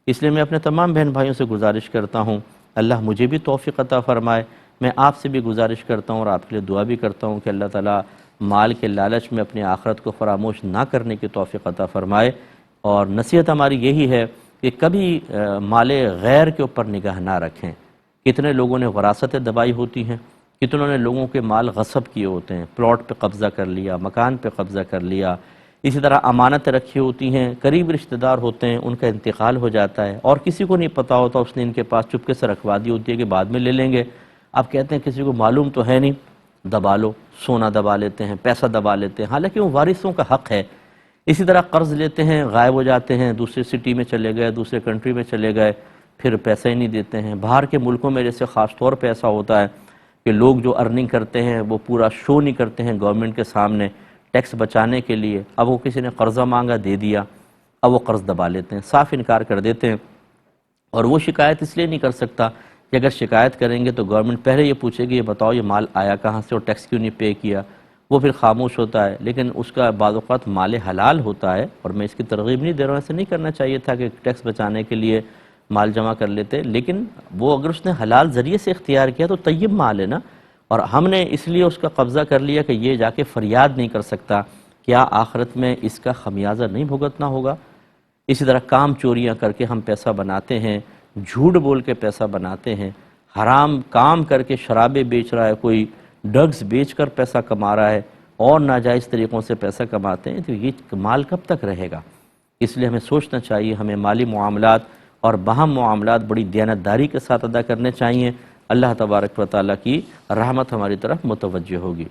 اس لیے میں اپنے تمام بہن بھائیوں سے گزارش کرتا ہوں، اللہ مجھے بھی توفیق عطا فرمائے، میں آپ سے بھی گزارش کرتا ہوں اور آپ کے لیے دعا بھی کرتا ہوں کہ اللہ تعالیٰ مال کے لالچ میں اپنی آخرت کو فراموش نہ کرنے کی توفیق عطا فرمائے۔ اور نصیحت ہماری یہی ہے کہ کبھی مال غیر کے اوپر نگاہ نہ رکھیں۔ کتنے لوگوں نے وراثتیں دبائی ہوتی ہیں، کتنوں نے لوگوں کے مال غصب کیے ہوتے ہیں، پلاٹ پہ قبضہ کر لیا، مکان پہ قبضہ کر لیا، اسی طرح امانتیں رکھی ہوتی ہیں، قریب رشتہ دار ہوتے ہیں، ان کا انتقال ہو جاتا ہے اور کسی کو نہیں پتہ ہوتا، اس نے ان کے پاس چپکے سے رکھوا دی ہوتی ہے کہ بعد میں لے لیں گے۔ آپ کہتے ہیں کسی کو معلوم تو ہے نہیں، دبا لو، سونا دبا لیتے ہیں، پیسہ دبا لیتے ہیں، حالانکہ وہ وارثوں کا حق ہے۔ اسی طرح قرض لیتے ہیں، غائب ہو جاتے ہیں، دوسرے سٹی میں چلے گئے، دوسرے کنٹری میں چلے گئے، پھر پیسہ ہی نہیں دیتے ہیں۔ باہر کے ملکوں میں جیسے خاص طور پہ ایسا ہوتا ہے کہ لوگ جو ارننگ کرتے ہیں وہ پورا شو نہیں کرتے ہیں گورنمنٹ کے سامنے ٹیکس بچانے کے لیے۔ اب وہ کسی نے قرضہ مانگا، دے دیا، اب وہ قرض دبا لیتے ہیں، صاف انکار کر دیتے ہیں۔ اور وہ شکایت اس لیے نہیں کر سکتا کہ اگر شکایت کریں گے تو گورنمنٹ پہلے یہ پوچھے گی یہ بتاؤ یہ مال آیا کہاں سے اور ٹیکس کیوں نہیں پے کیا، وہ پھر خاموش ہوتا ہے۔ لیکن اس کا بعض اوقات مال حلال ہوتا ہے، اور میں اس کی ترغیب نہیں دے رہا ہوں، ایسے نہیں کرنا چاہیے تھا کہ ٹیکس بچانے کے لیے مال جمع کر لیتے، لیکن وہ اگر اس نے حلال ذریعے سے اختیار کیا تو طیب مال ہے نا، اور ہم نے اس لیے اس کا قبضہ کر لیا کہ یہ جا کے فریاد نہیں کر سکتا، کیا آخرت میں اس کا خمیازہ نہیں بھگتنا ہوگا؟ اسی طرح کام چوریاں کر کے ہم پیسہ بناتے ہیں، جھوٹ بول کے پیسہ بناتے ہیں، حرام کام کر کے شرابیں بیچ رہا ہے کوئی، ڈرگز بیچ کر پیسہ کما رہا ہے اور ناجائز طریقوں سے پیسہ کماتے ہیں، تو یہ مال کب تک رہے گا؟ اس لیے ہمیں سوچنا چاہیے، ہمیں مالی معاملات اور باہم معاملات بڑی دیانتداری کے ساتھ ادا کرنے چاہیے۔ اللہ تبارک و تعالیٰ کی رحمت ہماری طرف متوجہ ہوگی۔